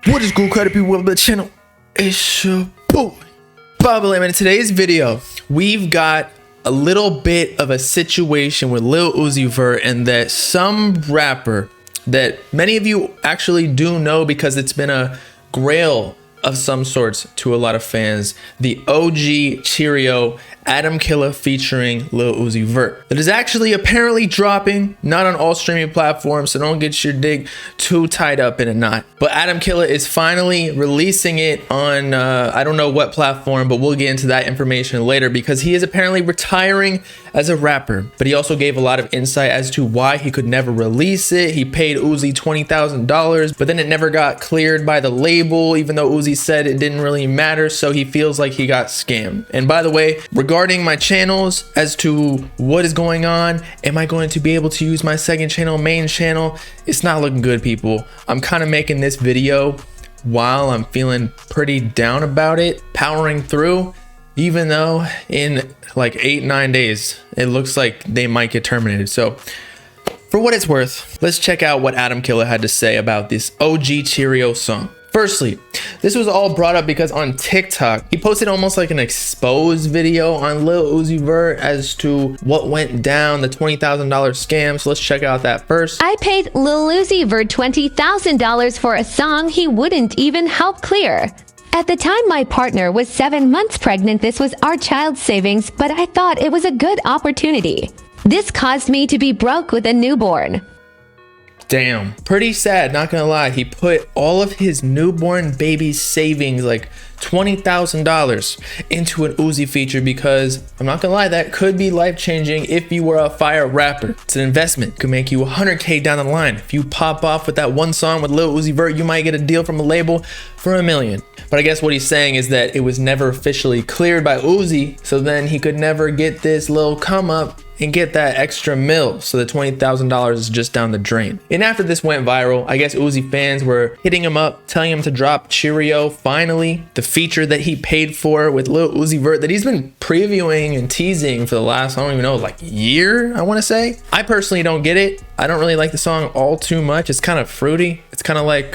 What is good, credit people? Welcome to the channel. It's your boy Bobbalam, and in today's video we've got a little bit of a situation with Lil Uzi Vert and that some rapper that many of you actually do know because it's been a grail of some sorts to a lot of fans, the OG Cheerio Adam Killer featuring Lil Uzi Vert, that is actually apparently dropping, not on all streaming platforms, so don't get your dig too tied up in a knot. But Adam Killer is finally releasing it on I don't know what platform, but we'll get into that information later, because he is apparently retiring as a rapper. But he also gave a lot of insight as to why he could never release it. He paid Uzi $20,000, but then it never got cleared by the label, even though Uzi said it didn't really matter, so he feels like he got scammed. And by the way, regarding my channels as to what is going on, am I going to be able to use my second channel, main channel? It's not looking good, people. I'm kind of making this video while I'm feeling pretty down about it, powering through, even though in like 8-9 days it looks like they might get terminated. So for what it's worth, let's check out what Adam Killer had to say about this OG Cheerio song. Firstly, this was all brought up because on TikTok, he posted almost like an exposed video on Lil Uzi Vert as to what went down, the $20,000 scam. So let's check out that first. I paid Lil Uzi Vert $20,000 for a song he wouldn't even help clear. At the time my partner was 7 months pregnant, this was our child's savings, but I thought it was a good opportunity. This caused me to be broke with a newborn. Damn, pretty sad, not gonna lie. He put all of his newborn baby's savings, like $20,000, into an Uzi feature because, I'm not gonna lie, that could be life-changing if you were a fire rapper. It's an investment. It could make you 100K down the line. If you pop off with that one song with Lil Uzi Vert, you might get a deal from a label for $1 million. But I guess what he's saying is that it was never officially cleared by Uzi, so then he could never get this little come up and get that extra mil, so the $20,000 is just down the drain. And after this went viral, I guess Uzi fans were hitting him up, telling him to drop Cheerio, finally, the feature that he paid for with Lil Uzi Vert that he's been previewing and teasing for the last, I don't even know, like year, I wanna say. I personally don't get it. I don't really like the song all too much. It's kind of fruity. It's kind of like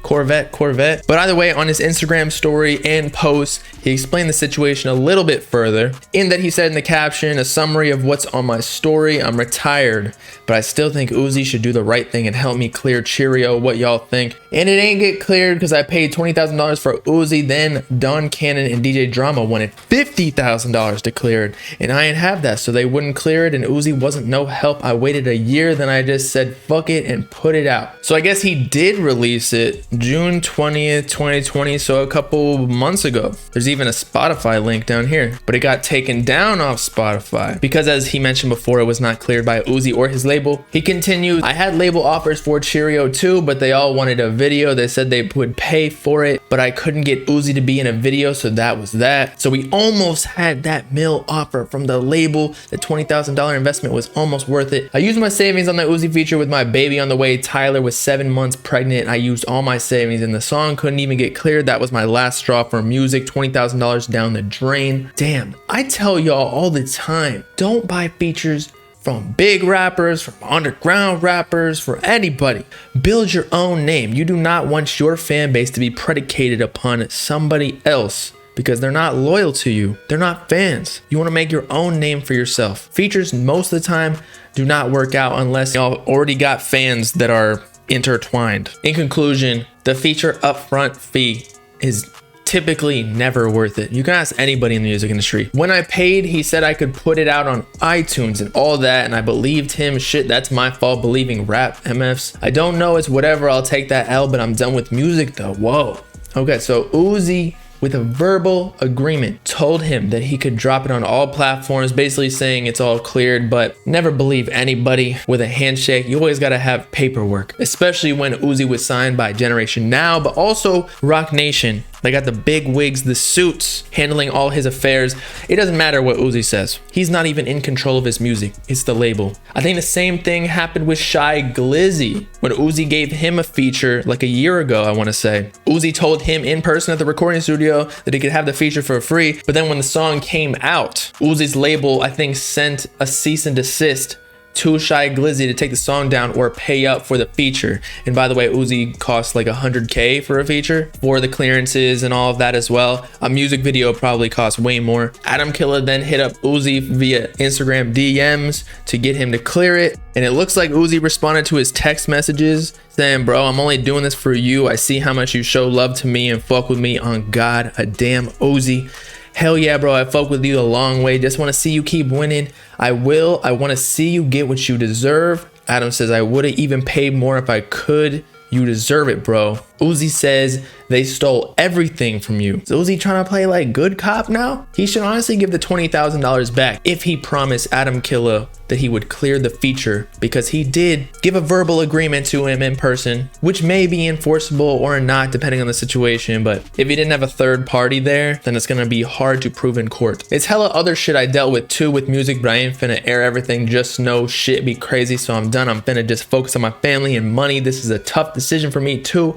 Corvette. But either way, on his Instagram story and post, he explained the situation a little bit further, in that he said in the caption, a summary of what's on my story: I'm retired, but I still think Uzi should do the right thing and help me clear Cheerio. What y'all think? And it ain't get cleared because I paid $20,000 for Uzi. Then Don Cannon and DJ Drama wanted $50,000 to clear it, and I ain't have that, so they wouldn't clear it, and Uzi wasn't no help. I waited a year, then I just said fuck it and put it out. So I guess he did release it June 20th, 2020, so a couple months ago. There's even a Spotify link down here, but it got taken down off Spotify because, as he mentioned before, it was not cleared by Uzi or his label. He continued, I had label offers for Cheerio too, but they all wanted a video. They said they would pay for it, but I couldn't get Uzi to be in a video, so that was that. So we almost had that mil offer from the label. The $20,000 investment was almost worth it. I used my savings on the Uzi feature with my baby on the way. Tyler was 7 months pregnant. I used all my savings and the song couldn't even get cleared. That was my last straw for music. $20,000 down the drain. Damn, I tell y'all all the time, don't buy features from big rappers, from underground rappers, for anybody. Build your own name. You do not want your fan base to be predicated upon somebody else, because they're not loyal to you. They're not fans. You want to make your own name for yourself. Features most of the time do not work out unless y'all already got fans that are intertwined. In conclusion, the feature upfront fee is typically never worth it. You can ask anybody in the music industry. When I paid, he said I could put it out on iTunes and all that, and I believed him. Shit, that's my fault believing rap MFs. I don't know, it's whatever, I'll take that L, but I'm done with music though. Whoa. Okay, so Uzi, with a verbal agreement, told him that he could drop it on all platforms, basically saying it's all cleared. But never believe anybody with a handshake. You always gotta have paperwork, especially when Uzi was signed by Generation Now, but also Rock Nation. They got the big wigs, the suits, handling all his affairs. It doesn't matter what Uzi says. He's not even in control of his music. It's the label. I think the same thing happened with Shy Glizzy when Uzi gave him a feature like a year ago, I want to say. Uzi told him in person at the recording studio that he could have the feature for free. But then when the song came out, Uzi's label, I think, sent a cease and desist Too Shy Glizzy to take the song down or pay up for the feature. And by the way, Uzi costs like 100K for a feature for the clearances and all of that as well. A music video probably costs way more. Adam Killer then hit up Uzi via Instagram DMs to get him to clear it. And it looks like Uzi responded to his text messages saying, bro, I'm only doing this for you. I see how much you show love to me and fuck with me on God, a damn Uzi. Hell yeah, bro, I fuck with you a long way. Just want to see you keep winning. I will. I want to see you get what you deserve. Adam says, I would have even paid more if I could. You deserve it, bro. Uzi says they stole everything from you. Is Uzi trying to play like good cop now? He should honestly give the $20,000 back if he promised Adam Killer that he would clear the feature, because he did give a verbal agreement to him in person, which may be enforceable or not depending on the situation. But if he didn't have a third party there, then it's gonna be hard to prove in court. It's hella other shit I dealt with too with music, but I ain't finna air everything. Just know shit be crazy, so I'm done. I'm finna just focus on my family and money. This is a tough decision for me too,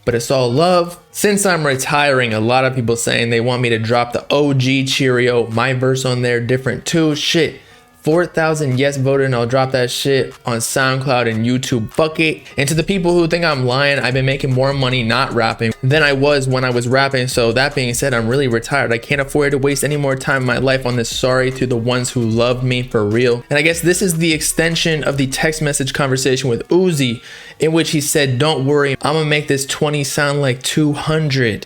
but it's all love. Since I'm retiring, a lot of people saying they want me to drop the OG Cheerio, my verse on there different too. Shit, 4,000 yes voted and I'll drop that shit on SoundCloud and YouTube. Fuck it. And to the people who think I'm lying, I've been making more money not rapping than I was when I was rapping. So that being said, I'm really retired. I can't afford to waste any more time in my life on this. Sorry to the ones who loved me for real. And I guess this is the extension of the text message conversation with Uzi, in which he said, don't worry, I'm gonna make this 20 sound like $200,000.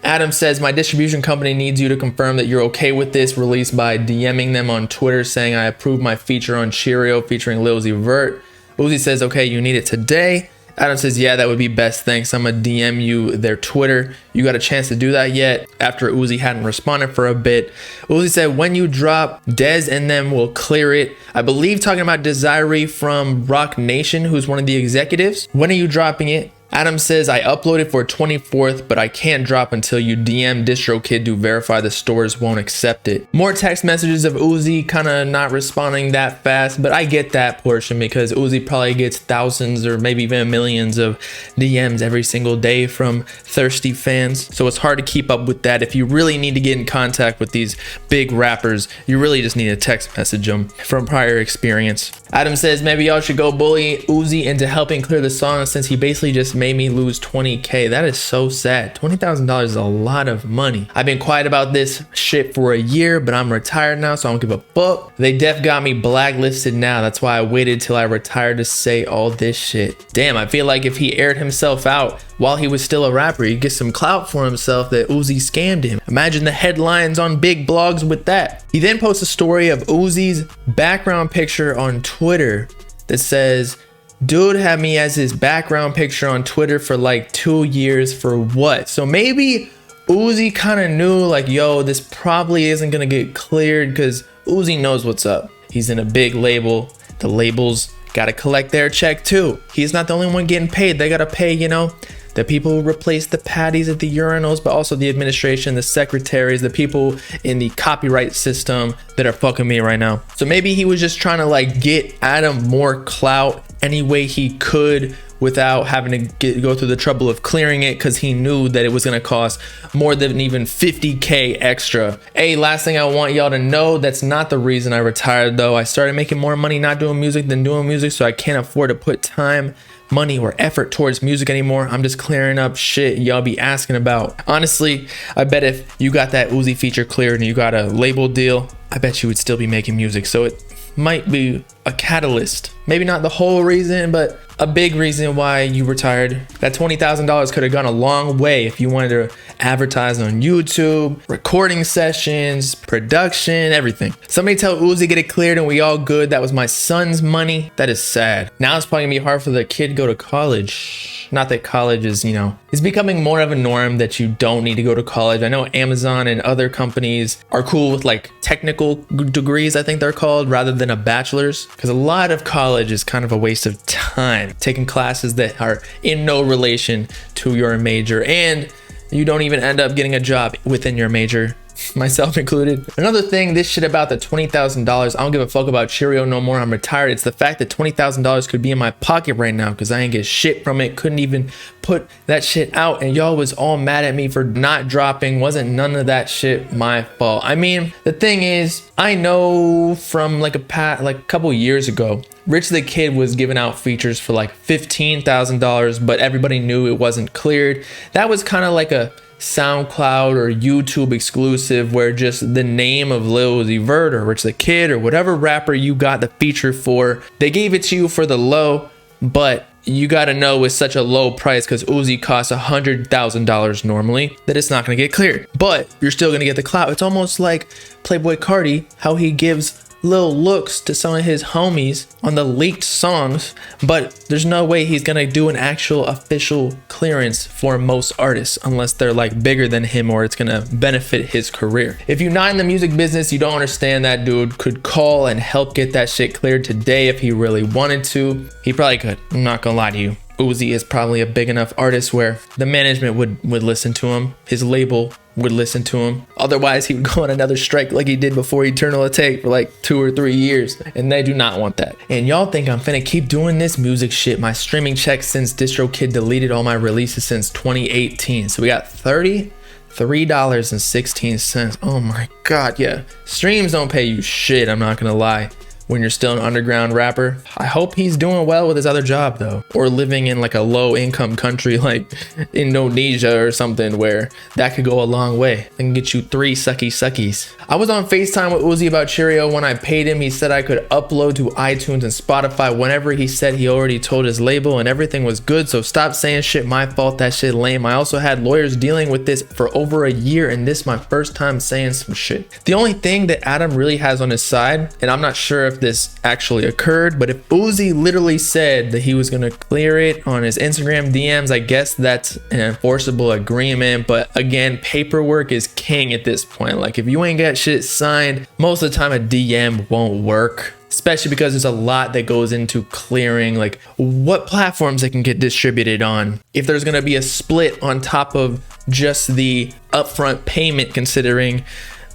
Adam says, my distribution company needs you to confirm that you're okay with this release by DMing them on Twitter saying I approve my feature on Cheerio featuring Lil Uzi Vert. Uzi says, okay, you need it today. Adam says, yeah, that would be best. Thanks. I'm gonna DM you their Twitter. You got a chance to do that yet? After Uzi hadn't responded for a bit. Uzi said, when you drop, Dez and them will clear it. I believe talking about Desiree from Rock Nation, who's one of the executives. When are you dropping it? Adam says, I uploaded for 24th, but I can't drop until you DM DistroKid to verify the stores won't accept it. More text messages of Uzi kind of not responding that fast, but I get that portion because Uzi probably gets thousands or maybe even millions of DMs every single day from thirsty fans. So it's hard to keep up with that. If you really need to get in contact with these big rappers, you really just need to text message them from prior experience. Adam says, maybe y'all should go bully Uzi into helping clear the song since he basically just made me lose 20K. That is so sad. $20,000 is a lot of money. I've been quiet about this shit for a year, but I'm retired now, so I don't give a fuck. They def got me blacklisted now. That's why I waited till I retired to say all this shit. Damn, I feel like if he aired himself out while he was still a rapper, he'd get some clout for himself that Uzi scammed him. Imagine the headlines on big blogs with that. He then posts a story of Uzi's background picture on Twitter that says, dude had me as his background picture on Twitter for like 2 years for what? So maybe Uzi kind of knew like, yo, this probably isn't gonna get cleared because Uzi knows what's up. He's in a big label. The labels gotta collect their check too. He's not the only one getting paid. They gotta pay, you know, the people who replace the patties at the urinals, but also the administration, the secretaries, the people in the copyright system that are fucking me right now. So maybe he was just trying to like get Adam more clout any way he could without having to go through the trouble of clearing it, because he knew that it was going to cost more than even 50K extra. Hey, last thing I want y'all to know, that's not the reason I retired though. I started making more money not doing music than doing music, so I can't afford to put time, money, or effort towards music anymore. I'm just clearing up shit y'all be asking about. Honestly, I bet if you got that Uzi feature cleared and you got a label deal, I bet you would still be making music. So it might be a catalyst. Maybe not the whole reason, but a big reason why you retired. That $20,000 could have gone a long way if you wanted to advertise on YouTube, recording sessions, production, everything. Somebody tell Uzi get it cleared and we all good. That was my son's money. That is sad. Now it's probably gonna be hard for the kid to go to college. Not that college is, you know, it's becoming more of a norm that you don't need to go to college. I know Amazon and other companies are cool with like technical degrees, I think they're called, rather than a bachelor's, because a lot of college is kind of a waste of time taking classes that are in no relation to your major, and you don't even end up getting a job within your major. myself included. Another thing, this shit about the $20,000, I don't give a fuck about Cheerio no more. I'm retired. It's the fact that $20,000 could be in my pocket right now because I ain't get shit from it. Couldn't even put that shit out, and y'all was all mad at me for not dropping. Wasn't none of that shit my fault. I mean, the thing is, I know from like a couple years ago, Rich the Kid was giving out features for like $15,000, but everybody knew it wasn't cleared. That was kind of like a SoundCloud or YouTube exclusive where just the name of Lil Uzi Vert or Rich the Kid or whatever rapper you got the feature for, they gave it to you for the low, but you got to know it's such a low price because Uzi costs $100,000 normally that it's not going to get cleared, but you're still going to get the clout. It's almost like Playboi Carti, how he gives little looks to some of his homies on the leaked songs, but there's no way he's gonna do an actual official clearance for most artists unless they're like bigger than him or it's gonna benefit his career. If you're not in the music business, you don't understand that dude could call and help get that shit cleared today if he really wanted to. He probably could. I'm not gonna lie to you. Uzi is probably a big enough artist where the management would listen to him. His label would listen to him. Otherwise, he would go on another strike like he did before Eternal Atake for like 2 or 3 years. And they do not want that. And y'all think I'm finna keep doing this music shit. My streaming check since DistroKid deleted all my releases since 2018. So we got $33.16. Oh my God, yeah. Streams don't pay you shit, I'm not gonna lie. When you're still an underground rapper. I hope he's doing well with his other job though, or living in like a low income country like Indonesia or something where that could go a long way. I can get you 3 suckies. I was on FaceTime with Uzi about Cheerio. When I paid him, he said I could upload to iTunes and Spotify whenever. He said he already told his label and everything was good, so stop saying shit my fault, that shit lame. I also had lawyers dealing with this for over a year and this is my first time saying some shit. The only thing that Adam really has on his side, and I'm not sure if this actually occurred, but if Uzi literally said that he was going to clear it on his Instagram DMs, I guess that's an enforceable agreement. But again, paperwork is king at this point. Like if you ain't got shit signed, most of the time a DM won't work, especially because there's a lot that goes into clearing, like what platforms they can get distributed on, if there's going to be a split on top of just the upfront payment, considering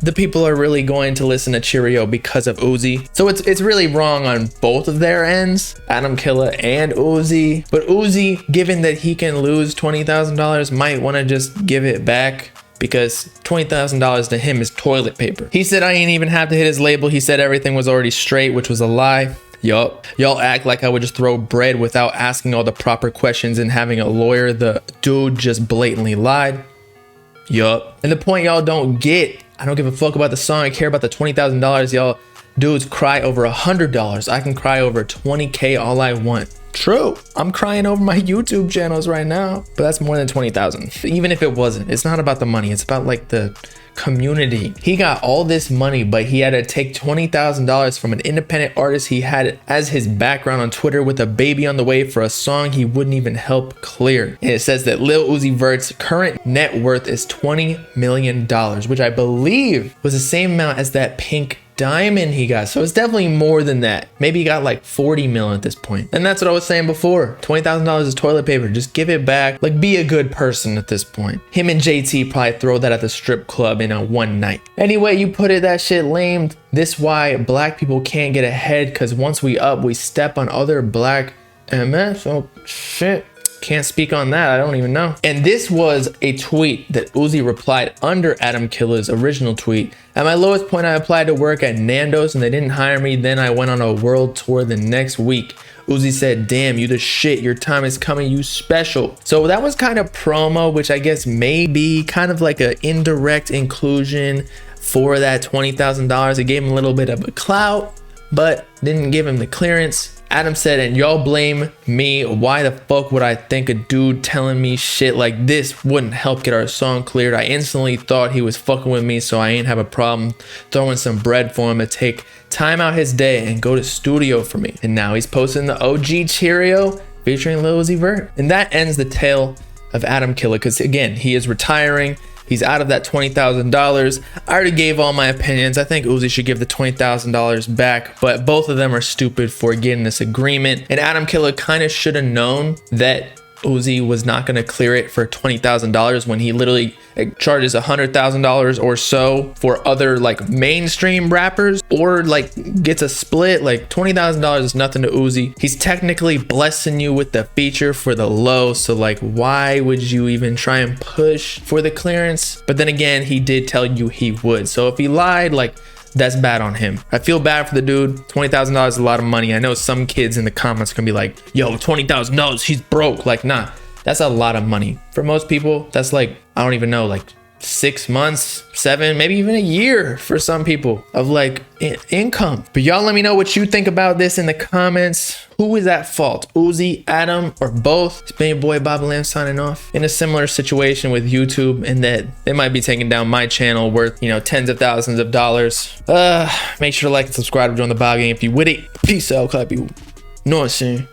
the people are really going to listen to Cheerio because of Uzi. So it's really wrong on both of their ends, Adam Killer and Uzi. But Uzi, given that he can lose $20,000, might want to just give it back because $20,000 to him is toilet paper. He said I ain't even have to hit his label. He said everything was already straight, which was a lie. Yup. Y'all act like I would just throw bread without asking all the proper questions and having a lawyer. The dude just blatantly lied. Yup. And the point y'all don't get, I don't give a fuck about the song. I care about the $20,000. Y'all dudes cry over $100. I can cry over 20K all I want. True. I'm crying over my YouTube channels right now, but that's more than 20,000. Even if it wasn't, it's not about the money. It's about like the community. He got all this money, but he had to take $20,000 from an independent artist he had as his background on Twitter with a baby on the way for a song he wouldn't even help clear. And it says that Lil Uzi Vert's current net worth is $20 million, which I believe was the same amount as that pink diamond he got. So it's definitely more than that. Maybe he got like 40 mil at this point. And that's what I was saying before. $20,000 is toilet paper. Just give it back. Like, be a good person at this point. Him and JT probably throw that at the strip club in a one night. Anyway, you put it, that shit lamed. This why black people can't get ahead, because once we up, we step on other black MS. Oh shit. Can't speak on that. I don't even know. And this was a tweet that Uzi replied under Adam Killer's original tweet. At my lowest point, I applied to work at Nando's and they didn't hire me. Then I went on a world tour the next week. Uzi said, damn, you the shit. Your time is coming. You special. So that was kind of promo, which I guess may be kind of like an indirect inclusion for that $20,000. It gave him a little bit of a clout, but didn't give him the clearance. Adam said, and y'all blame me. Why the fuck would I think a dude telling me shit like this wouldn't help get our song cleared? I instantly thought he was fucking with me, so I ain't have a problem throwing some bread for him to take time out his day and go to studio for me. And now he's posting the OG Cheerio featuring Lil Uzi Vert. And that ends the tale of Adam Killer, because again, he is retiring. He's out of that $20,000. I already gave all my opinions. I think Uzi should give the $20,000 back, but both of them are stupid for getting this agreement. And Adam Killer kind of should have known that Uzi was not going to clear it for $20,000 when he literally charges $100,000 or so for other like mainstream rappers, or like gets a split. Like $20,000 is nothing to Uzi. He's technically blessing you with the feature for the low, so like why would you even try and push for the clearance? But then again, he did tell you he would, so if he lied, like that's bad on him. I feel bad for the dude. $20,000 is a lot of money. I know some kids in the comments are gonna be like, yo, $20,000, he's broke. Like, nah, that's a lot of money. For most people, that's like, I don't even know, like 6 months, 7, maybe even a year for some people of like income. But y'all let me know what you think about this in the comments. Who is at fault? Uzi, Adam, or both? It's been your boy Bobbalam signing off. In a similar situation with YouTube, in that they might be taking down my channel worth, you know, tens of thousands of dollars. Make sure to like and subscribe to join the ball game if you with it. Peace out, clap you. Know what I'm saying?